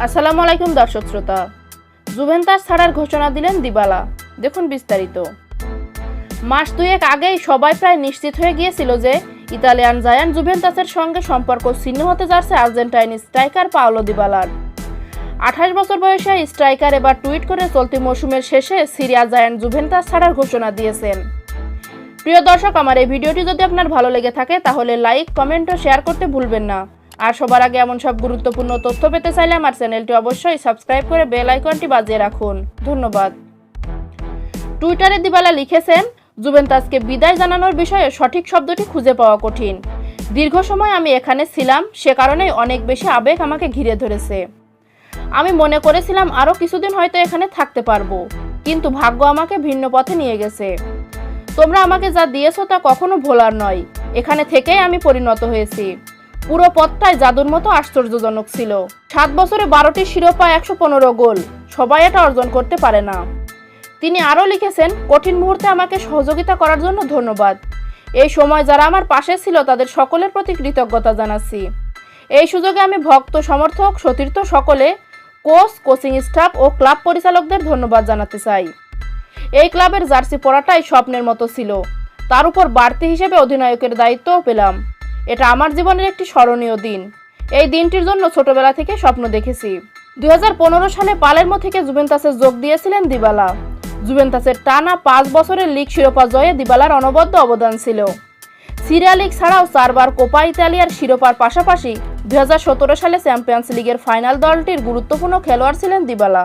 আসসালামু আলাইকুম দর্শক শ্রোতা। জুভেন্টাস ছাড়ার ঘোষণা দিলেন দিবালা। দেখুন বিস্তারিত। মাস দুয়েক আগেই সবাই প্রায় নিশ্চিত হয়ে গিয়েছিল যে ইতালিয়ান জায়ান্ট জুভেন্টাসের সঙ্গে সম্পর্ক ছিন্ন হতে যাচ্ছে আর্জেন্টাইন স্ট্রাইকার পাওলো দিবালার। 28 বছর বয়সে স্ট্রাইকার এবার টুইট করে চলতি মৌসুমের শেষে সিরিয়া জায়ান্ট জুভেন্টাস ছাড়ার ঘোষণা দিয়েছেন। প্রিয় দর্শক, আমার এই ভিডিওটি যদি আপনার ভালো লেগে থাকে তাহলে লাইক, কমেন্ট ও শেয়ার করতে ভুলবেন না। আর সবার আগে এমন সব গুরুত্বপূর্ণ তথ্য পেতে চাইলে আমার চ্যানেলটি অবশ্যই সাবস্ক্রাইব করে বেল আইকনটি বাজিয়ে রাখুন। ধন্যবাদ। টুইটারে দিবালা লিখেছেন, জুভেন্টাসকে বিদায় জানানোর বিষয়ে সঠিক শব্দটি খুঁজে পাওয়া কঠিন। দীর্ঘ সময় আমি এখানে ছিলাম, সে কারণেই অনেক বেশি আবেগ আমাকে ঘিরে ধরেছে। আমি মনে করেছিলাম আরও কিছুদিন হয়তো এখানে থাকতে পারবো, কিন্তু ভাগ্য আমাকে ভিন্ন পথে নিয়ে গেছে। তোমরা আমাকে যা দিয়েছো তা কখনো ভোলার নয়। এখানে থেকেই আমি পরিণত হয়েছি। পুরো পথটাই জাদুর মতো আশ্চর্যজনক ছিল। 7 বছরে 12টি শিরোপা, 115 গোল, সবাই এটা অর্জন করতে পারে না। তিনি আরও লিখেছেন, কঠিন মুহূর্তে আমাকে সহযোগিতা করার জন্য ধন্যবাদ। এই সময় যারা আমার পাশে ছিল তাদের সকলের প্রতি কৃতজ্ঞতা জানাচ্ছি। এই সুযোগে আমি ভক্ত, সমর্থক, সতীর্থ সকলে, কোচ, কোচিং স্টাফ ও ক্লাব পরিচালকদের ধন্যবাদ জানাতে চাই। এই ক্লাবের জার্সি পরাটাই স্বপ্নের মতো ছিল। তার উপর বাড়তি হিসেবে অধিনায়কের দায়িত্বও পেলাম। এটা আমার জীবনের একটি স্মরণীয় দিন। এই দিনটির জন্য ছোটবেলা থেকে স্বপ্ন দেখেছি। 2015 সালে পালেরমো থেকে জুভেন্টাসে যোগ দিয়েছিলেন দিবালা। জুভেন্টাসের টানা 5 বছরের লিগ শিরোপা জয়ে দিবালার অনবদ্য অবদান ছিল। সিরিয়া লিগ ছাড়াও 4 বার কোপা ইতালিয়ার শিরোপার পাশাপাশি 2017 সালে চ্যাম্পিয়ন্স লিগের ফাইনাল দলটির গুরুত্বপূর্ণ খেলোয়াড় ছিলেন দিবালা।